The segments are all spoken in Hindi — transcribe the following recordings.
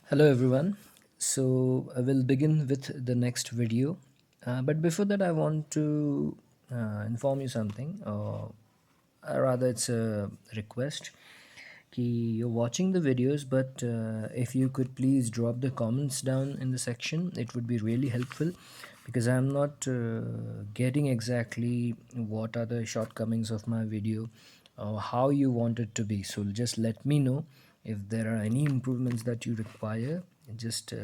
Hello everyone. So I will begin with the next video. But before that, I want to inform you something, or rather, it's a request. You're watching the videos, but if you could please drop the comments down in the section, it would be really helpful because I'm not getting exactly what are the shortcomings of my video or how you want it to be. So just let me know if there are any improvements that you require. Just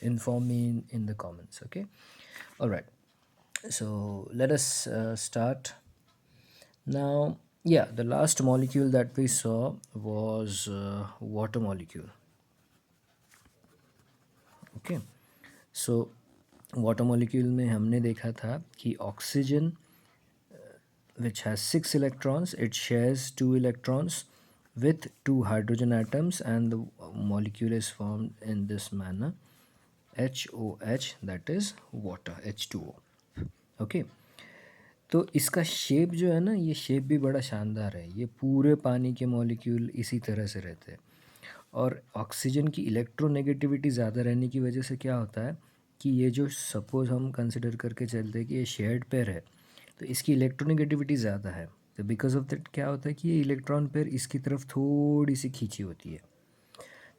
inform me in the comments. Okay. All right. So let us start now. Yeah, the last molecule that we saw was water molecule. Okay. So water molecule में हमने देखा था कि oxygen which has 6 electrons, it shares 2 electrons with 2 hydrogen atoms, and the molecule is formed in this manner: HOH, that is water, H2O. Okay. तो इसका शेप जो है ना, ये शेप भी बड़ा शानदार है. ये पूरे पानी के मॉलिक्यूल इसी तरह से रहते हैं. और ऑक्सीजन की इलेक्ट्रोनेगेटिविटी ज़्यादा रहने की वजह से क्या होता है कि ये जो सपोज़ हम कंसिडर करके चलते हैं कि ये शेयर्ड पेयर है, तो इसकी इलेक्ट्रोनेगेटिविटी ज़्यादा है. तो बिकॉज ऑफ दैट क्या होता है कि ये इलेक्ट्रॉन पेयर इसकी तरफ थोड़ी सी खींची होती है.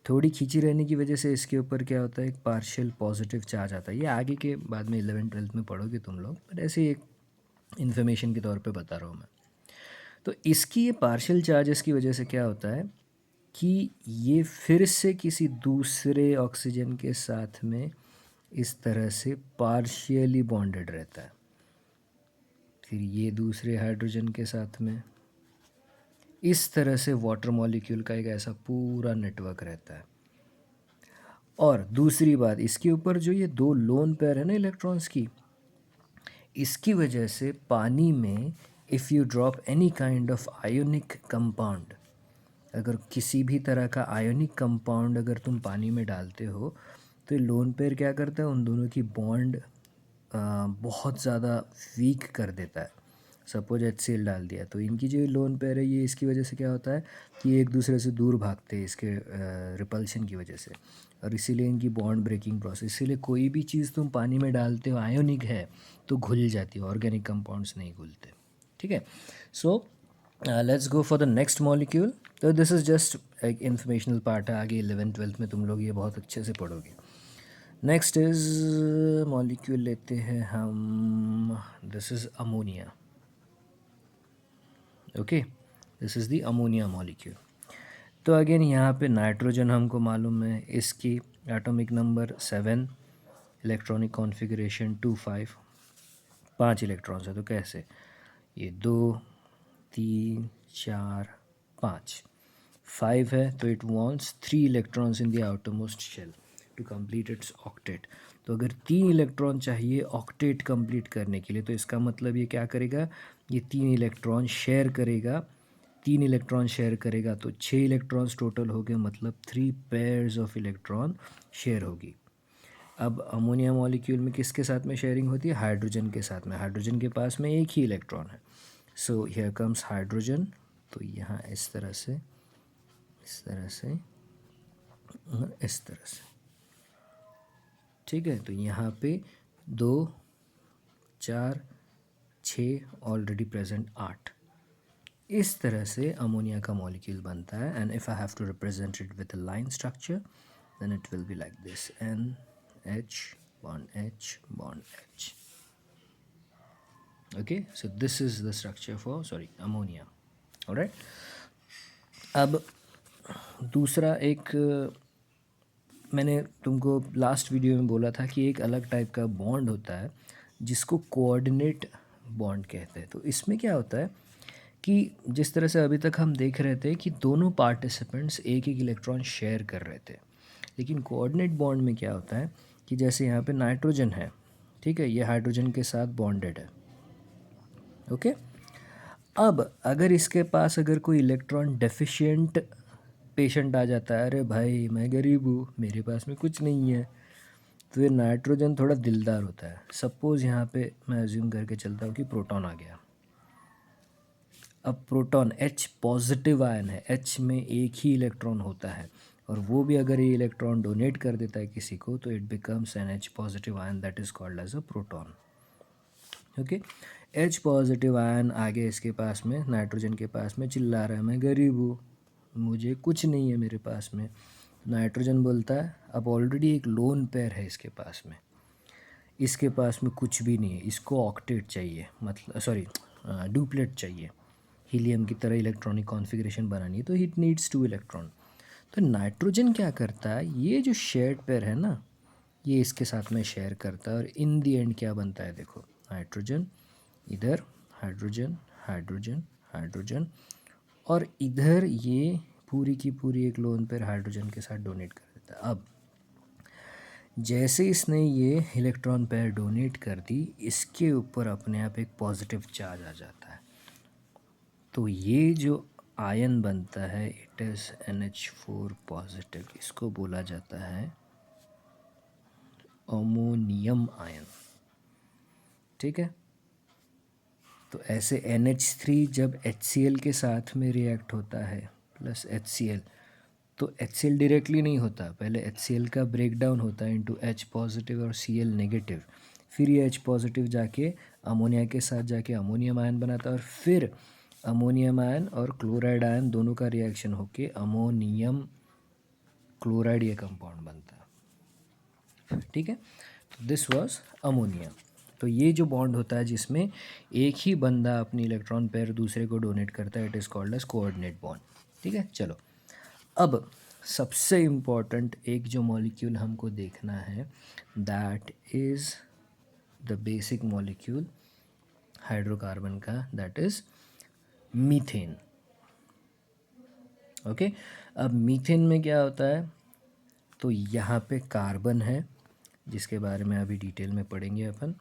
थोड़ी खींची रहने की वजह से इसके ऊपर क्या होता है, एक पार्शियल पॉजिटिव चार्ज आता है. ये आगे के बाद में 11th-12th में पढ़ोगे तुम लोग, बट ऐसे ही एक इन्फॉर्मेशन के तौर पे बता रहा हूँ मैं. तो इसकी ये पार्शियल चार्जेस की वजह से क्या होता है कि ये फिर से किसी दूसरे ऑक्सीजन के साथ में इस तरह से पार्शियली बॉन्डेड रहता है. फिर ये दूसरे हाइड्रोजन के साथ में इस तरह से वाटर मॉलिक्यूल का एक ऐसा पूरा नेटवर्क रहता है. और दूसरी बात, इसके ऊपर जो ये दो लोन पेयर है ना इलेक्ट्रॉन्स की, इसकी वजह से पानी में if you drop any kind of ionic compound, अगर किसी भी तरह का आयोनिक कंपाउंड अगर तुम पानी में डालते हो, तो ये लोन पेयर क्या करता है, उन दोनों की बॉन्ड बहुत ज़्यादा वीक कर देता है. सपोज HCl डाल दिया, तो इनकी जो लोन पेयर है, ये इसकी वजह से क्या होता है कि ये एक दूसरे से दूर भागते हैं इसके रिपल्शन की वजह से. और इसीलिए इनकी बॉन्ड ब्रेकिंग प्रोसेस. इसीलिए कोई भी चीज़ तुम पानी में डालते हो आयोनिक है तो घुल जाती है, ऑर्गेनिक कंपाउंड्स नहीं घुलते. ठीक है. So let's go for the next molecule. तो दिस इज़ जस्ट एक इन्फॉर्मेशनल पार्ट है. आगे 11th-12th में तुम लोग ये बहुत अच्छे से पढ़ोगे. नेक्स्ट इज़ मॉलिक्यूल लेते हैं हम. This is ammonia. Okay, this is the ammonia molecule. तो अगेन यहाँ पे नाइट्रोजन हमको मालूम है, इसकी atomic number 7, electronic configuration 2 5, 5 electrons है. तो कैसे, ये 2 3 4 5, 5 है तो it wants 3 electrons in the outermost shell to complete its octet. तो अगर 3 इलेक्ट्रॉन चाहिए ऑक्टेट कंप्लीट करने के लिए, तो इसका मतलब ये क्या करेगा, ये 3 इलेक्ट्रॉन शेयर करेगा. 3 इलेक्ट्रॉन शेयर करेगा तो 6 इलेक्ट्रॉन्स टोटल हो गए, मतलब 3 पेयर्स ऑफ इलेक्ट्रॉन शेयर होगी. अब अमोनिया मॉलिक्यूल में किसके साथ में शेयरिंग होती है, हाइड्रोजन के साथ में. हाइड्रोजन के पास में एक ही इलेक्ट्रॉन है. So here comes hydrogen. तो यहाँ इस तरह से, इस तरह से और इस तरह से. ठीक है. तो यहाँ पे 2 4 6 ऑलरेडी प्रेजेंट 8. इस तरह से अमोनिया का मॉलिक्यूल बनता है. And if I have to represent it with a line structure, then it will be like this: NH bond H bond H. Okay, so this is the structure for ammonia. All right. अब दूसरा एक मैंने तुमको लास्ट वीडियो में बोला था कि एक अलग टाइप का बॉन्ड होता है जिसको कोऑर्डिनेट बॉन्ड कहते हैं. तो इसमें क्या होता है कि जिस तरह से अभी तक हम देख रहे थे कि दोनों पार्टिसिपेंट्स एक एक इलेक्ट्रॉन शेयर कर रहे थे, लेकिन कोऑर्डिनेट बॉन्ड में क्या होता है कि जैसे यहाँ पे नाइट्रोजन है, ठीक है, ये हाइड्रोजन के साथ बॉन्डेड है. ओके. अब अगर इसके पास अगर कोई इलेक्ट्रॉन डेफिशिएंट पेशेंट आ जाता है, अरे भाई मैं गरीब हूँ, मेरे पास में कुछ नहीं है, तो ये नाइट्रोजन थोड़ा दिलदार होता है. सपोज़ यहाँ पे मैं अज्यूम करके चलता हूँ कि प्रोटॉन आ गया. अब प्रोटॉन H पॉजिटिव आयन है, H में एक ही इलेक्ट्रॉन होता है, और वो भी अगर ये इलेक्ट्रॉन डोनेट कर देता है किसी को तो it becomes an H positive ion that is called as a proton. Okay, H positive ion आगे इसके पास में नाइट्रोजन के पास में चिल्ला रहा है मैं गरीब हूँ, मुझे कुछ नहीं है मेरे पास में। नाइट्रोजन बोलता है अब ऑलरेडी एक लोन पेयर है इसके पास में, इसके पास में कुछ भी नहीं है, इसको ऑक्टेट चाहिए, मतलब सॉरी डुप्लेट चाहिए, हीलियम की तरह इलेक्ट्रॉनिक कॉन्फ़िगरेशन बनानी है, तो इट नीड्स 2 इलेक्ट्रॉन। तो नाइट्रोजन क्या करता है, ये जो शेयर्ड पेयर है ना, ये इसके साथ में शेयर करता है, और इन दी एंड क्या बनता है देखो, नाइट्रोजन इधर, हाइड्रोजन हाइड्रोजन हाइड्रोजन, और इधर ये पूरी की पूरी एक लोन पेयर हाइड्रोजन के साथ डोनेट कर देता है। अब जैसे इसने ये इलेक्ट्रॉन पेयर डोनेट कर दी, इसके ऊपर अपने आप एक पॉजिटिव चार्ज आ जाता है, तो ये जो आयन बनता है इट इज़ NH4 पॉजिटिव, इसको बोला जाता है अमोनियम आयन। ठीक है, तो ऐसे NH3 जब HCl के साथ में रिएक्ट होता है प्लस HCl, तो HCl डायरेक्टली नहीं होता, पहले HCl का ब्रेक डाउन होता है इनटू H पॉजिटिव और Cl नेगेटिव, फिर ये H पॉजिटिव जाके अमोनिया के साथ जाके अमोनियम आयन बनाता है, और फिर अमोनियम आयन और क्लोराइड आयन दोनों का रिएक्शन होके अमोनियम क्लोराइड ये कंपाउंड बनता है। ठीक है, तो दिस वाज अमोनिया। तो ये जो बॉन्ड होता है जिसमें एक ही बंदा अपनी इलेक्ट्रॉन पेयर दूसरे को डोनेट करता है, it is called as coordinate bond. ठीक है, चलो अब सबसे इम्पॉर्टेंट एक जो मॉलिक्यूल हमको देखना है that is the basic molecule hydrocarbon का, दैट इज़ मीथेन। ओके, अब मीथेन में क्या होता है, तो यहाँ पे कार्बन है जिसके बारे में अभी डिटेल में पढ़ेंगे अपन।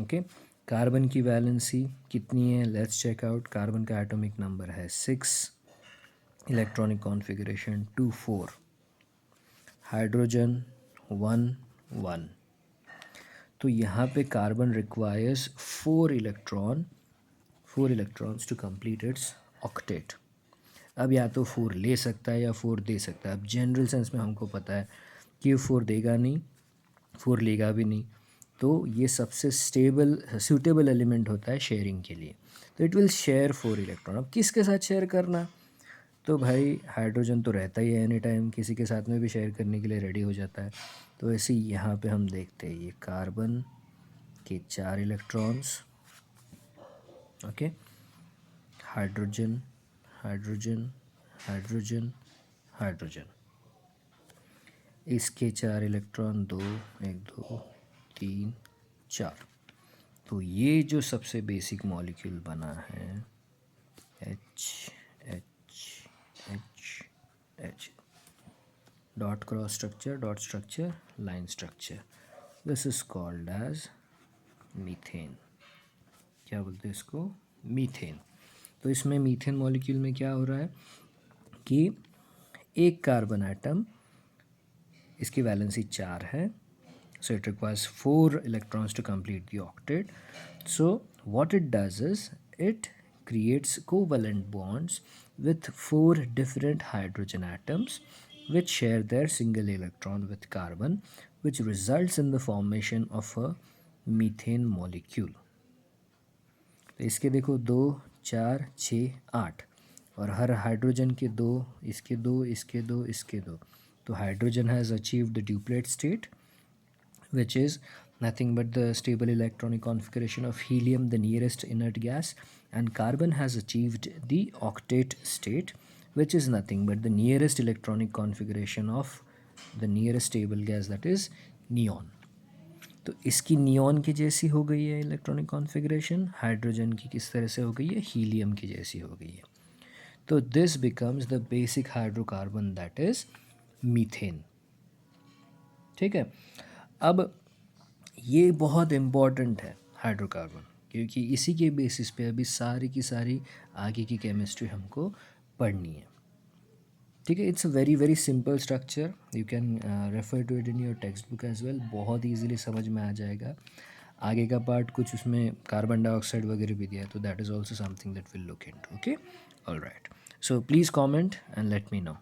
ओके, कार्बन की वैलेंसी कितनी है, लेट्स चेक आउट। कार्बन का एटॉमिक नंबर है 6, इलेक्ट्रॉनिक कॉन्फ़िगरेशन 2 4, हाइड्रोजन 1 1। तो यहाँ पे carbon requires 4 electrons to complete its octet. अब या तो 4 ले सकता है या 4 दे सकता है। अब जनरल सेंस में हमको पता है कि 4 देगा नहीं, 4 लेगा भी नहीं, तो ये सबसे स्टेबल सूटेबल एलिमेंट होता है शेयरिंग के लिए, तो इट विल शेयर 4 इलेक्ट्रॉन। अब किसके साथ शेयर करना, तो भाई हाइड्रोजन तो रहता ही है एनी टाइम, किसी के साथ में भी शेयर करने के लिए रेडी हो जाता है। तो ऐसे ही यहाँ पे हम देखते हैं ये कार्बन के 4 electrons, okay, hydrogen hydrogen hydrogen hydrogen, इसके 4 इलेक्ट्रॉन, 2 1 2 3 4। तो ये जो सबसे बेसिक मॉलिक्यूल बना है H H H H, dot cross structure, dot structure, line structure, this is called as methane. क्या बोलते हैं इसको, मीथेन। तो इसमें मीथेन मॉलिक्यूल में क्या हो रहा है कि एक कार्बन एटम, इसकी वैलेंसी 4 है, so it requires 4 electrons to complete the octet. So what it does is it creates covalent bonds with 4 different hydrogen atoms which share their single electron with carbon, which results in the formation of a methane molecule. तो इसके देखो 2 4 6 8, और हर हाइड्रोजन के 2, इसके 2 इसके 2 इसके 2, तो hydrogen has achieved the duplet state which is nothing but the stable electronic configuration of helium, the nearest inert gas, and carbon has achieved the octet state, which is nothing but the nearest electronic configuration of the nearest stable gas, that is neon. तो इसकी नियॉन की जैसी हो गई है इलेक्ट्रॉनिक कॉन्फ़िगरेशन, हाइड्रोजन की किस तरह से हो गई है, हीलियम की जैसी हो गई है। तो this becomes the basic hydrocarbon, that is methane. ठीक है, अब ये बहुत इम्पॉर्टेंट है हाइड्रोकार्बन, क्योंकि इसी के बेसिस पे अभी सारी की सारी आगे की केमिस्ट्री हमको पढ़नी है। ठीक है, it's a very very simple structure, you can refer to it in your textbook as well, बहुत ईजीली समझ में आ जाएगा। आगे का पार्ट कुछ उसमें कार्बन डाइऑक्साइड वगैरह भी दिया है, तो that is also something that will look into. Okay, all right. So please comment and let me know.